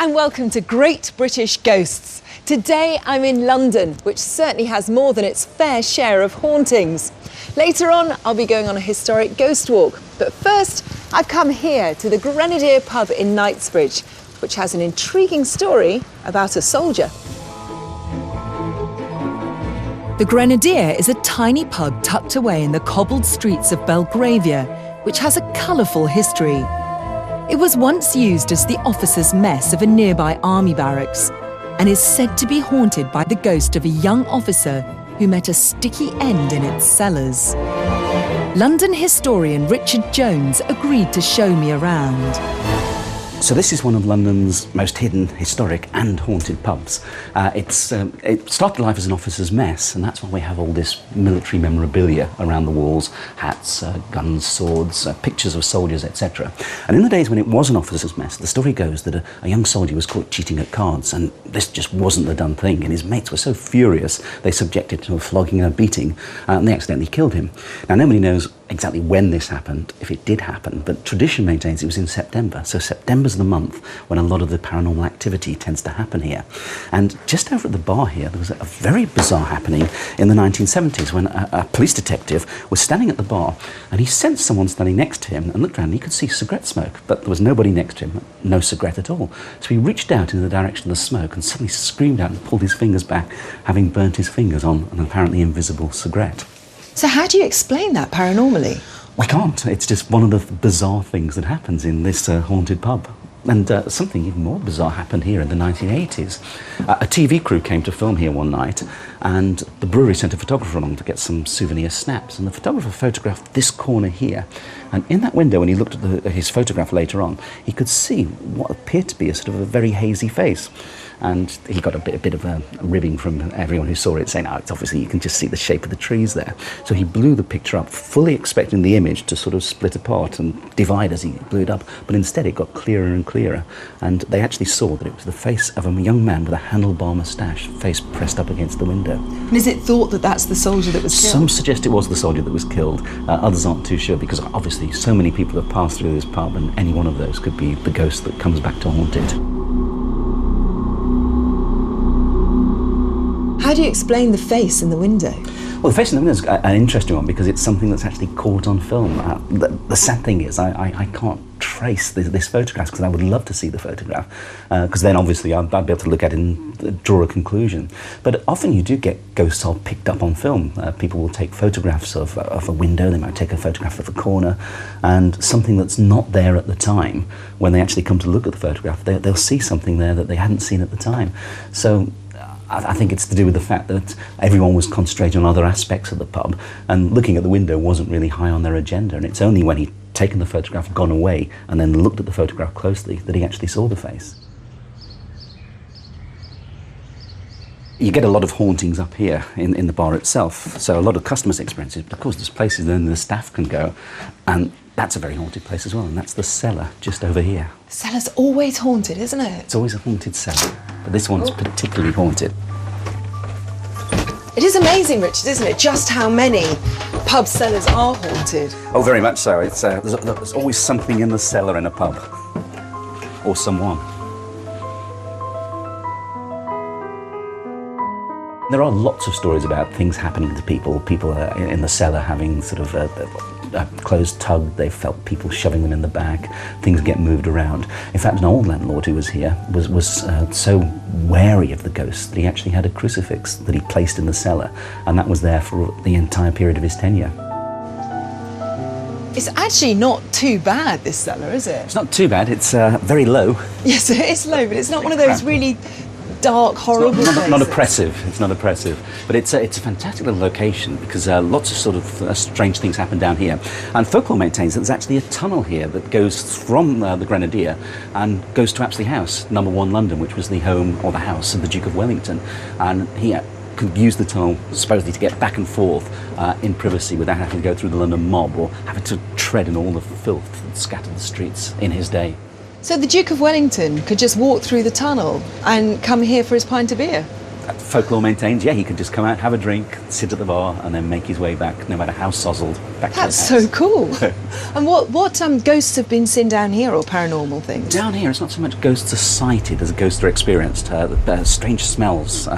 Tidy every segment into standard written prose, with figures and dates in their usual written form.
and welcome to Great British Ghosts. Today I'm in London, which certainly has more than its fair share of hauntings. Later on, I'll be going on a historic ghost walk. But first, I've come here to the Grenadier Pub in Knightsbridge, which has an intriguing story about a soldier. The Grenadier is a tiny pub tucked away in the cobbled streets of Belgravia, which has a colourful history. It was once used as the officers' mess of a nearby army barracks and is said to be haunted by the ghost of a young officer who met a sticky end in its cellars. London historian Richard Jones agreed to show me around. So this is one of London's most hidden, historic and haunted pubs. It started life as an officer's mess, and that's why we have all this military memorabilia around the walls, hats, guns, swords, pictures of soldiers, etc. And in the days when it was an officer's mess, the story goes that a young soldier was caught cheating at cards, and this just wasn't the done thing, and his mates were so furious they subjected him to a flogging and a beating, and they accidentally killed him. Now nobody knows exactly when this happened, if it did happen, but tradition maintains it was in September. So September's the month when a lot of the paranormal activity tends to happen here. And just over at the bar here, there was a very bizarre happening in the 1970s when a police detective was standing at the bar and he sensed someone standing next to him and looked around and he could see cigarette smoke, but there was nobody next to him, no cigarette at all. So he reached out in the direction of the smoke and suddenly screamed out and pulled his fingers back, having burnt his fingers on an apparently invisible cigarette. So how do you explain that paranormally? We can't. It's just one of the bizarre things that happens in this haunted pub. And something even more bizarre happened here in the 1980s. A TV crew came to film here one night, and the brewery sent a photographer along to get some souvenir snaps. And the photographer photographed this corner here. And in that window, when he looked at his photograph later on, he could see what appeared to be a sort of a very hazy face. And he got a bit of a ribbing from everyone who saw it, saying, "Oh, it's obviously you can just see the shape of the trees there." So he blew the picture up, fully expecting the image to sort of split apart and divide as he blew it up. But instead, it got clearer and clearer. And they actually saw that it was the face of a young man with a handlebar moustache, face pressed up against the window. And is it thought that that's the soldier that was killed? Some suggest it was the soldier that was killed. Others aren't too sure, because obviously so many people have passed through this pub, and any one of those could be the ghost that comes back to haunt it. How do you explain the face in the window? Well, the face in the window is an interesting one because it's something that's actually caught on film. The sad thing is I can't trace this photograph, because I would love to see the photograph, because then obviously I'd be able to look at it and draw a conclusion. But often you do get ghosts all picked up on film. People will take photographs of a window, they might take a photograph of a corner, and something that's not there at the time, when they actually come to look at the photograph, they'll see something there that they hadn't seen at the time. So I think it's to do with the fact that everyone was concentrating on other aspects of the pub, and looking at the window wasn't really high on their agenda, and it's only when he'd taken the photograph, gone away, and then looked at the photograph closely that he actually saw the face. You get a lot of hauntings up here in the bar itself, so a lot of customers experience it, but of course there's places then the staff can go, and that's a very haunted place as well, and that's the cellar just over here. The cellar's always haunted, isn't it? It's always a haunted cellar, but this one's particularly haunted. It is amazing, Richard, isn't it, just how many pub cellars are haunted? Oh, very much so. It's there's always something in the cellar in a pub, or someone. There are lots of stories about things happening to people. People in the cellar having sort of a closed tug. They've felt people shoving them in the back. Things get moved around. In fact, an old landlord who was here was so wary of the ghosts that he actually had a crucifix that he placed in the cellar, and that was there for the entire period of his tenure. It's actually not too bad, this cellar, is it? It's not too bad. It's very low. Yes, it is low, but it's not one of those really dark, horrible places. Not oppressive. It's not oppressive, but it's a fantastic little location, because lots of sort of strange things happen down here. And folklore maintains that there's actually a tunnel here that goes from the Grenadier and goes to Apsley House, number 1 London, which was the home or the house of the Duke of Wellington, and he could use the tunnel supposedly to get back and forth in privacy without having to go through the London mob or having to tread in all the filth that scattered the streets in his day. So the Duke of Wellington could just walk through the tunnel and come here for his pint of beer? folklore maintains, yeah, he could just come out, have a drink, sit at the bar, and then make his way back, no matter how sozzled, back to That's his house. so cool. And what ghosts have been seen down here, or paranormal things? Down here, it's not so much ghosts are sighted as ghosts are experienced. Strange smells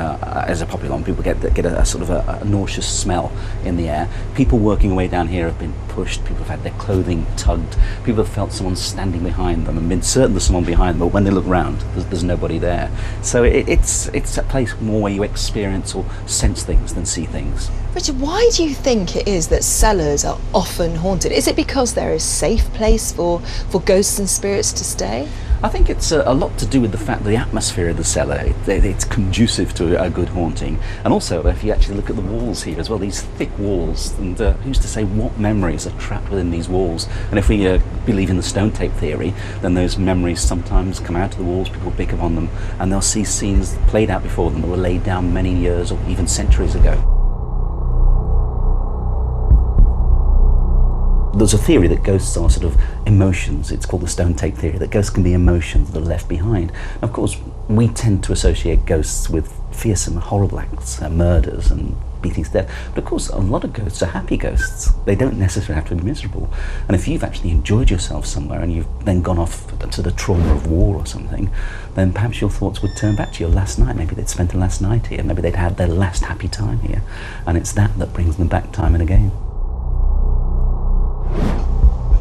is a popular one. People get a sort of a nauseous smell in the air. People working away down here have been pushed. People have had their clothing tugged. People have felt someone standing behind them and been certain there's someone behind them, but when they look round, there's nobody there. So it's a place more where you experience or sense things than see things. Richard, why do you think it is that cellars are often haunted? Is it because they're a safe place for ghosts and spirits to stay? I think it's a lot to do with the fact that the atmosphere of the cellar, it's conducive to a good haunting. And also, if you actually look at the walls here as well, these thick walls, and who's to say what memories are trapped within these walls? And if we believe in the stone tape theory, then those memories sometimes come out of the walls, people pick up on them, and they'll see scenes played out before them that were laid down many years or even centuries ago. There's a theory that ghosts are sort of emotions. It's called the stone tape theory, that ghosts can be emotions that are left behind. And of course, we tend to associate ghosts with fearsome, horrible acts, murders and beatings to death. But of course, a lot of ghosts are happy ghosts. They don't necessarily have to be miserable. And if you've actually enjoyed yourself somewhere and you've then gone off to the trauma of war or something, then perhaps your thoughts would turn back to your last night. Maybe they'd spent a last night here. Maybe they'd had their last happy time here. And it's that brings them back time and again.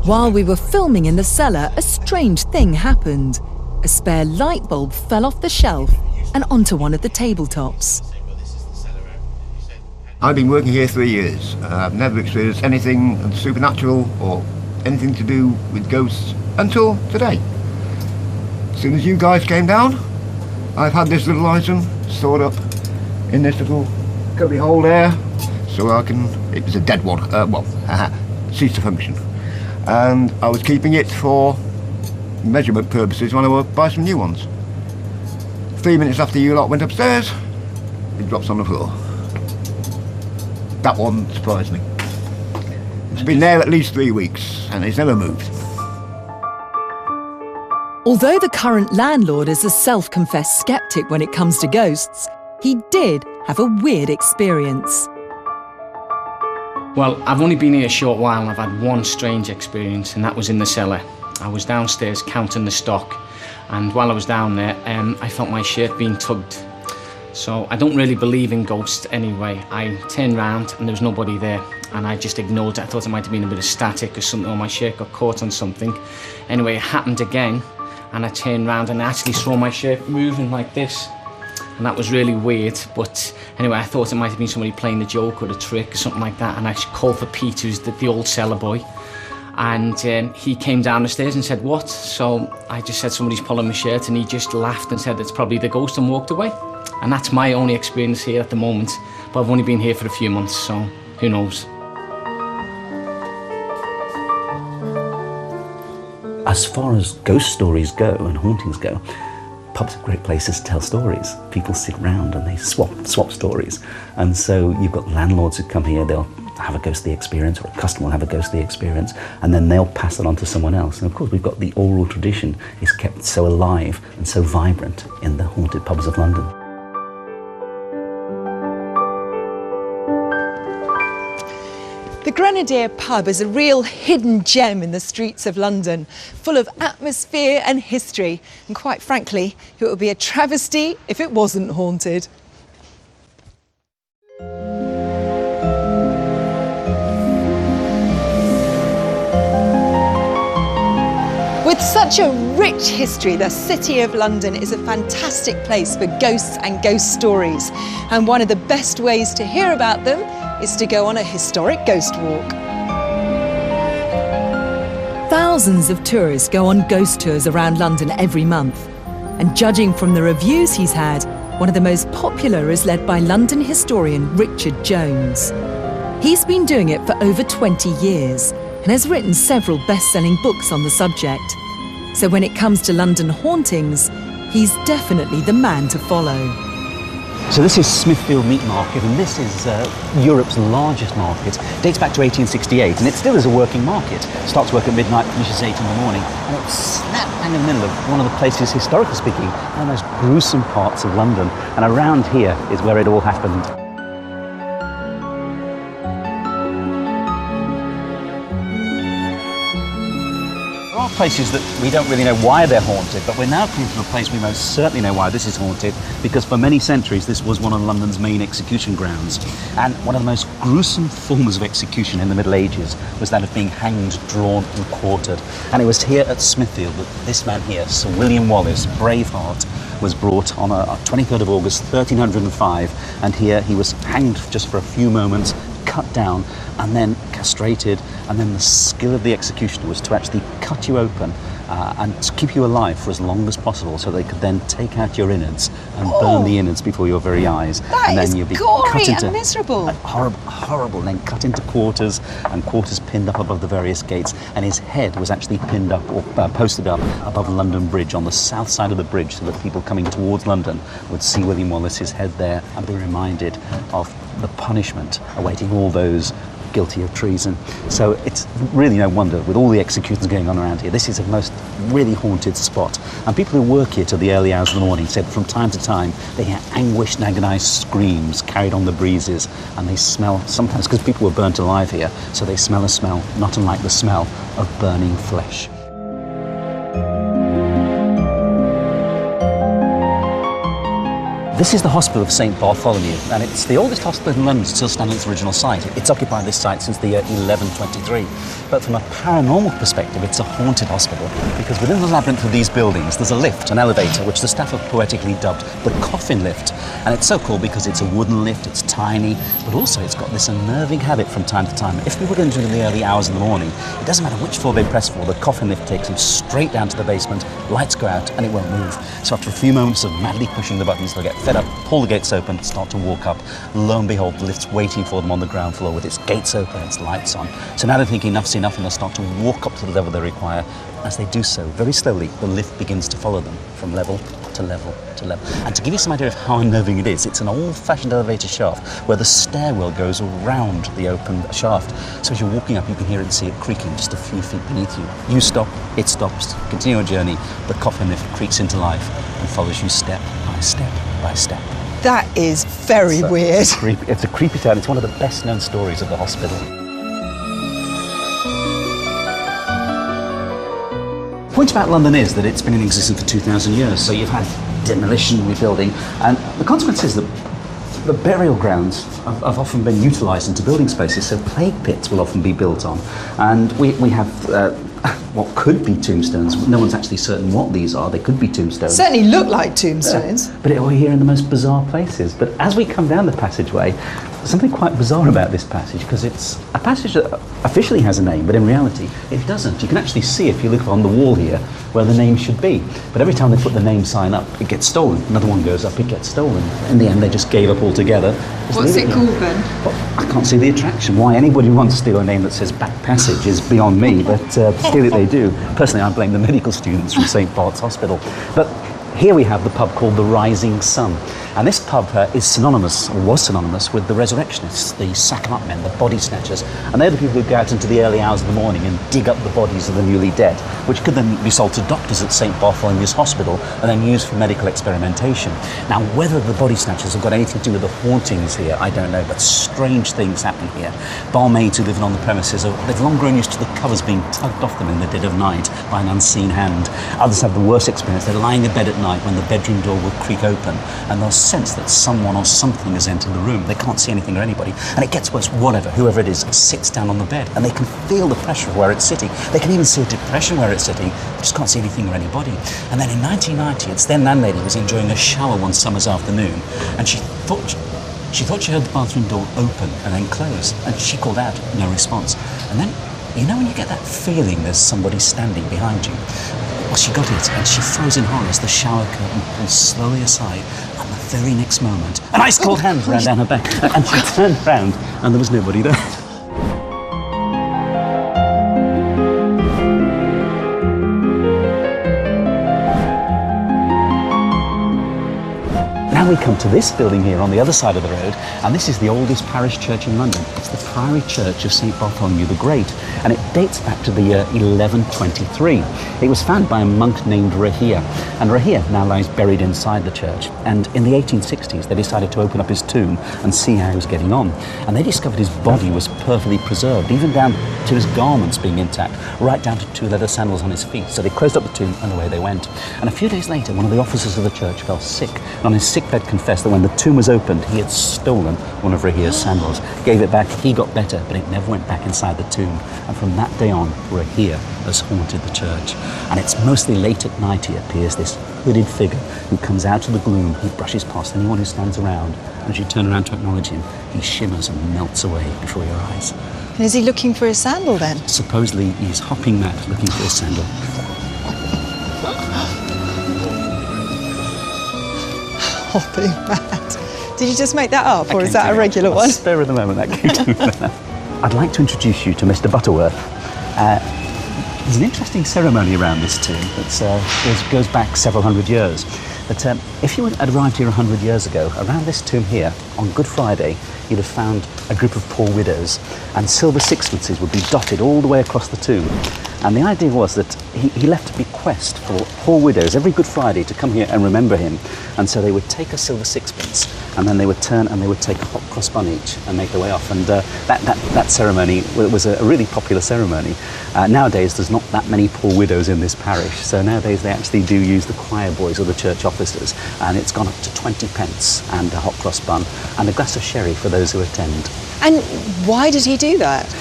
While we were filming in the cellar, a strange thing happened. A spare light bulb fell off the shelf and onto one of the tabletops. I've been working here 3 years. I've never experienced anything supernatural or anything to do with ghosts until today. As soon as you guys came down, I've had this little item stored up in this little cubby hole there, so it was a dead one, ceased to function. And I was keeping it for measurement purposes when I would buy some new ones. 3 minutes after you lot went upstairs, it drops on the floor. That one surprised me. It's been there at least 3 weeks and it's never moved. Although the current landlord is a self-confessed skeptic when it comes to ghosts, he did have a weird experience. Well, I've only been here a short while and I've had one strange experience, and that was in the cellar. I was downstairs counting the stock, and while I was down there, I felt my shirt being tugged. So I don't really believe in ghosts anyway. I turned round and there was nobody there, and I just ignored it. I thought it might have been a bit of static or something, or my shirt got caught on something. Anyway, it happened again, and I turned round and I actually saw my shirt moving like this. And that was really weird, but anyway, I thought it might have been somebody playing a joke or a trick or something like that, and I called for Pete, who's the old cellar boy, and he came down the stairs and said, "What?" So I just said, "Somebody's pulling my shirt," and he just laughed and said, "It's probably the ghost," and walked away. And that's my only experience here at the moment, but I've only been here for a few months, so who knows. As far as ghost stories go and hauntings go, pubs are great places to tell stories. People sit round and they swap stories. And so you've got landlords who come here, they'll have a ghostly experience, or a customer will have a ghostly experience, and then they'll pass it on to someone else. And of course, we've got the oral tradition is kept so alive and so vibrant in the haunted pubs of London. The Grenadier Pub is a real hidden gem in the streets of London, full of atmosphere and history. And quite frankly, it would be a travesty if it wasn't haunted. With such a rich history, the City of London is a fantastic place for ghosts and ghost stories. And one of the best ways to hear about them is to go on a historic ghost walk. Thousands of tourists go on ghost tours around London every month. And judging from the reviews he's had, one of the most popular is led by London historian Richard Jones. He's been doing it for over 20 years and has written several best-selling books on the subject. So when it comes to London hauntings, he's definitely the man to follow. So this is Smithfield Meat Market, and this is Europe's largest market. It dates back to 1868, and it still is a working market. It starts work at midnight, finishes 8 in the morning, and it's slap bang in the middle of one of the places, historically speaking, one of the most gruesome parts of London. And around here is where it all happened. There are places that we don't really know why they're haunted, but we're now coming to a place we most certainly know why this is haunted, because for many centuries this was one of London's main execution grounds. And one of the most gruesome forms of execution in the Middle Ages was that of being hanged, drawn and quartered. And it was here at Smithfield that this man here, Sir William Wallace, Braveheart, was brought on a 23rd of August 1305, and here he was hanged just for a few moments, cut down and then castrated, and then the skill of the executioner was to actually cut you open and to keep you alive for as long as possible, so they could then take out your innards and burn the innards before your very eyes. That is gory and miserable. Horrible, horrible. And then cut into quarters, and quarters pinned up above the various gates. And his head was actually pinned up or posted up above London Bridge, on the south side of the bridge, so that people coming towards London would see William Wallace's head there and be reminded of the punishment awaiting all those guilty of treason. So it's really no wonder, with all the executions going on around here, this is a most really haunted spot. And people who work here till the early hours of the morning said that from time to time they hear anguished and agonised screams carried on the breezes, and they smell, sometimes because people were burnt alive here, so they smell a smell not unlike the smell of burning flesh. This is the Hospital of St Bartholomew, and it's the oldest hospital in London still standing its original site. It's occupied this site since the year 1123. But from a paranormal perspective, it's a haunted hospital, because within the labyrinth of these buildings, there's a lift, an elevator, which the staff have poetically dubbed the coffin lift. And it's so called because it's a wooden lift, it's tiny, but also it's got this unnerving habit from time to time. If people go into the early hours in the morning, it doesn't matter which floor they press for, the coffin lift takes them straight down to the basement, lights go out, and it won't move. So after a few moments of madly pushing the buttons, they'll get fed up, pull the gates open, start to walk up. Lo and behold, the lift's waiting for them on the ground floor with its gates open and its lights on. So now they think enough's enough, and they'll start to walk up to the level they require. As they do so, very slowly, the lift begins to follow them from level to level to level. And to give you some idea of how unnerving it is, it's an old-fashioned elevator shaft where the stairwell goes around the open shaft. So as you're walking up, you can hear it and see it creaking just a few feet beneath you. You stop, it stops, continue your journey, the coffin lift creaks into life and follows you step by step by step. That is very weird. It's a creepy tale. It's one of the best-known stories of the hospital. The point about London is that it's been in existence for 2,000 years, so you've had demolition, rebuilding, and the consequence is that the burial grounds have often been utilised into building spaces, so plague pits will often be built on. And we have what could be tombstones. No one's actually certain what these are. They could be tombstones. Certainly look like tombstones. But we're here in the most bizarre places. But as we come down the passageway, there's something quite bizarre about this passage, because it's a passage that officially has a name, but in reality it doesn't. You can actually see, if you look on the wall here, where the name should be. But every time they put the name sign up, it gets stolen. Another one goes up, it gets stolen. In the end, they just gave up altogether. What's it called then? Well, I can't see the attraction. Why anybody wants to steal a name that says Back Passage is beyond me, but steal it they do. Personally, I blame the medical students from St Bart's Hospital. But here we have the pub called the Rising Sun. And this pub is synonymous, or was synonymous, with the resurrectionists, the sack-em-up men, the body snatchers. And they're the people who go out into the early hours of the morning and dig up the bodies of the newly dead, which could then be sold to doctors at St Bartholomew's Hospital and then used for medical experimentation. Now, whether the body snatchers have got anything to do with the hauntings here, I don't know, but strange things happen here. Barmaids who live on the premises, they've long grown used to the covers being tugged off them in the dead of night by an unseen hand. Others have the worst experience. They're lying in bed at night when the bedroom door will creak open, and they'll sense that someone or something has entered the room. They can't see anything or anybody, and it gets worse. Whoever it is, sits down on the bed, and they can feel the pressure of where it's sitting. They can even see a depression where it's sitting, but just can't see anything or anybody. And then in 1990, its then landlady was enjoying a shower one summer's afternoon, and she thought she heard the bathroom door open and then close, and she called out, no response. And then, you know when you get that feeling there's somebody standing behind you? Well, she got it, and she froze in horror as the shower curtain pulled slowly aside, and the very next moment, an ice-cold hand ran down her back, and she turned round, and there was nobody there. Now, Now we come to this building here on the other side of the road, and this is the oldest parish church in London. It's the Priory Church of St Bartholomew the Great, and it dates back to the year 1123. It was founded by a monk named Rahir, and Rahir now lies buried inside the church. And in the 1860s, they decided to open up his tomb and see how he was getting on. And they discovered his body was perfectly preserved, even down to his garments being intact, right down to 2 leather sandals on his feet. So they closed up the tomb and away they went. And a few days later, one of the officers of the church fell sick, and on his sickbed confessed that when the tomb was opened, he had stolen one of Rahir's sandals, gave it back, he got better, but it never went back inside the tomb. And from that day on, Rahir has haunted the church. And it's mostly late at night he appears, this hooded figure who comes out of the gloom. He brushes past anyone who stands around, and as you turn around to acknowledge him, he shimmers and melts away before your eyes. And is he looking for his sandal then? Supposedly he's hopping mad looking for his sandal. Hopping mad. Did you just make that up, or is that a regular one? Spur of the moment, that came to me. I'd like to introduce you to Mr. Butterworth. There's an interesting ceremony around this tomb that goes back several hundred years. But if you had arrived here 100 years ago, around this tomb here, on Good Friday, you'd have found a group of poor widows, and silver sixpences would be dotted all the way across the tomb. And the idea was that he left a bequest for poor widows every Good Friday to come here and remember him. And so they would take a silver sixpence, and then they would turn and they would take a hot cross bun each and make their way off. And that ceremony was a really popular ceremony. Nowadays, there's not that many poor widows in this parish, so nowadays they actually do use the choir boys or the church officers, and it's gone up to 20 pence and a hot cross bun and a glass of sherry for those who attend. And why did he do that?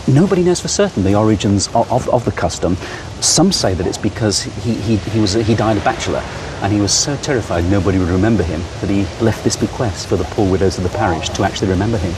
Nobody knows for certain the origins of the custom. Some say that it's because he died a bachelor, and he was so terrified nobody would remember him that he left this bequest for the poor widows of the parish to actually remember him.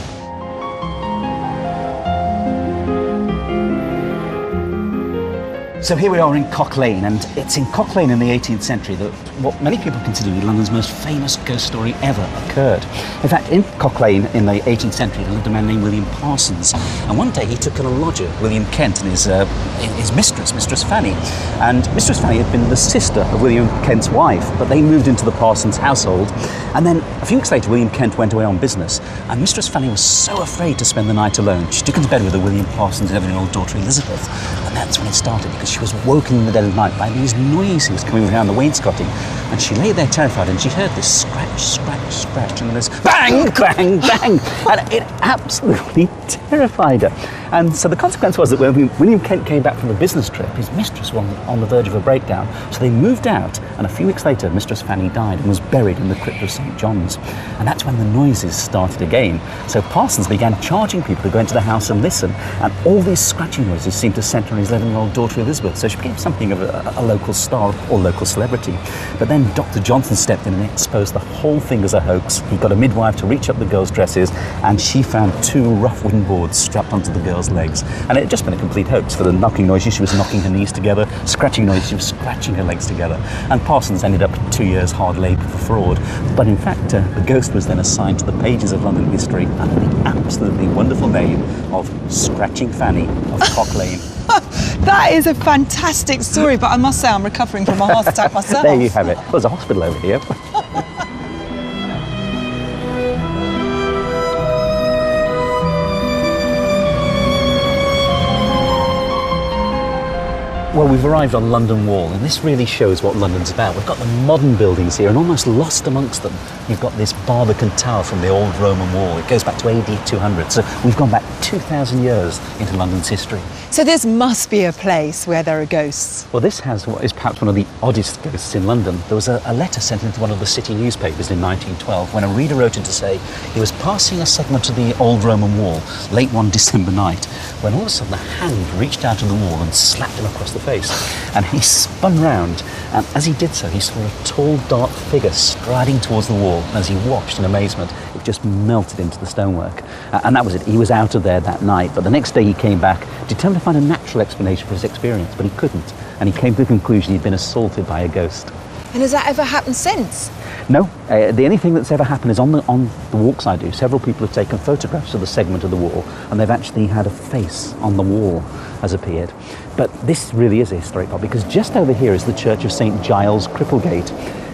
So here we are in Cock Lane, and it's in Cock Lane in the 18th century that what many people consider to be London's most famous ghost story ever occurred. In fact, in Cock Lane in the 18th century, there lived a man named William Parsons, and one day he took in a lodger, William Kent, and his mistress, Mistress Fanny. And Mistress Fanny had been the sister of William Kent's wife, but they moved into the Parsons household. And then a few weeks later, William Kent went away on business, and Mistress Fanny was so afraid to spend the night alone. She took him to bed with her William Parsons' 11-year-old daughter Elizabeth, and that's when it started, because she was woken in the dead of night by these noises coming around the wainscoting, and she lay there terrified, and she heard this scratch, scratch, scratch, and this bang, bang, bang, and it absolutely terrified her. And so the consequence was that when William Kent came back from the business trip, his mistress was on the verge of a breakdown, so they moved out, and a few weeks later Mistress Fanny died and was buried in the crypt of St. John's. And that's when the noises started again. So Parsons began charging people to go into the house and listen, and all these scratching noises seemed to centre on his 11-year-old daughter Elizabeth, so she became something of a local star or local celebrity. But then Dr. Johnson stepped in and exposed the whole thing as a hoax. He got a midwife to reach up the girls' dresses, and she found 2 rough wooden boards strapped onto the girls' legs. And it had just been a complete hoax. For the knocking noises, she was knocking her knees together, scratching noises, she was scratching her legs together. And Parsons ended up 2 years hard labour for fraud. But in fact, the ghost was then assigned to the pages of London history under the absolutely wonderful name of Scratching Fanny of Cock Lane. That is a fantastic story, but I must say I'm recovering from a heart attack myself. There you have it. There's a hospital over here. Well, we've arrived on London Wall, and this really shows what London's about. We've got the modern buildings here, and almost lost amongst them, you've got this Barbican Tower from the old Roman wall. It goes back to AD 200, so we've gone back 2,000 years into London's history. So this must be a place where there are ghosts. Well, this has what is perhaps one of the oddest ghosts in London. There was a letter sent into one of the city newspapers in 1912 when a reader wrote in to say he was passing a segment of the old Roman wall late one December night, when all of a sudden a hand reached out of the wall and slapped him across the face. And he spun round, and as he did so, he saw a tall, dark figure striding towards the wall. And as he watched in amazement, it just melted into the stonework. And that was it. He was out of there that night. But the next day he came back, determined to find a natural explanation for his experience, but he couldn't. And he came to the conclusion he'd been assaulted by a ghost. And has that ever happened since? No, the only thing that's ever happened is on the walks I do, several people have taken photographs of the segment of the wall, and they've actually had a face on the wall has appeared. But this really is a historic pub, because just over here is the Church of St. Giles Cripplegate.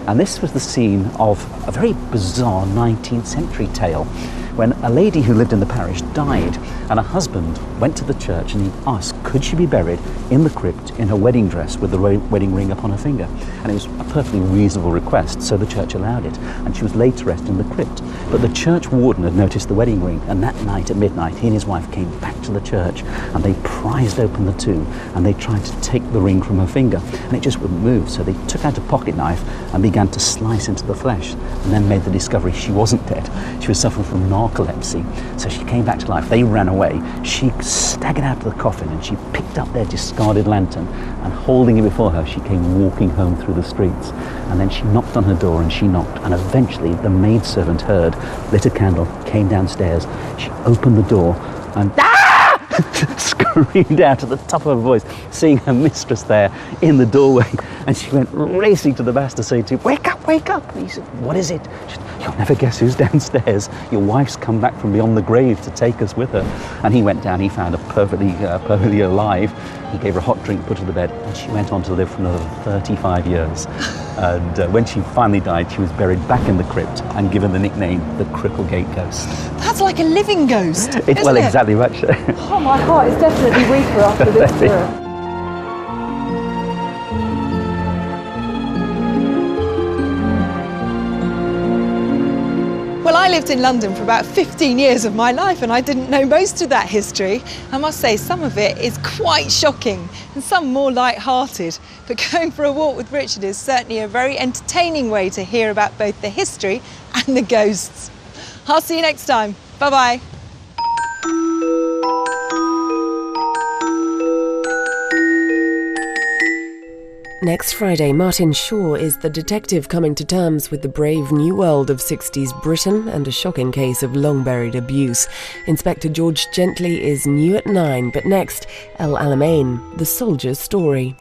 And this was the scene of a very bizarre 19th century tale when a lady who lived in the parish died, and her husband went to the church and he asked could she be buried in the crypt in her wedding dress with the wedding ring upon her finger. And it was a perfectly reasonable request, so the church allowed it, and she was laid to rest in the crypt. But the church warden had noticed the wedding ring, and that night at midnight he and his wife came back to the church and they prized open the tomb and they tried to take the ring from her finger, and it just wouldn't move. So they took out a pocket knife and began to slice into the flesh, and then made the discovery she wasn't dead. She was suffering from narcolepsy. So she came back to life. They ran away. She staggered out to the coffin and she picked up their discarded lantern, and holding it before her she came walking home through the streets. And then she knocked on her door and she knocked, and eventually the maidservant heard, lit a candle, came downstairs. She opened the door and screamed out at the top of her voice, seeing her mistress there in the doorway. And she went racing to the master, saying to him, "Wake up, wake up!" And he said, "What is it?" She said, "You'll never guess who's downstairs. Your wife's come back from beyond the grave to take us with her." And he went down, he found her perfectly alive. He gave her a hot drink, put her to bed, and she went on to live for another 35 years. And when she finally died, she was buried back in the crypt and given the nickname the Cripplegate Ghost. That's like a living ghost, isn't Well, it? exactly right. Oh, my heart is definitely weaker after this tour. Well, I lived in London for about 15 years of my life and I didn't know most of that history. I must say some of it is quite shocking and some more light-hearted. But going for a walk with Richard is certainly a very entertaining way to hear about both the history and the ghosts. I'll see you next time. Bye-bye. Next Friday, Martin Shaw is the detective coming to terms with the brave new world of 60s Britain and a shocking case of long-buried abuse. Inspector George Gently is new at 9, but next, El Alamein, the soldier's story.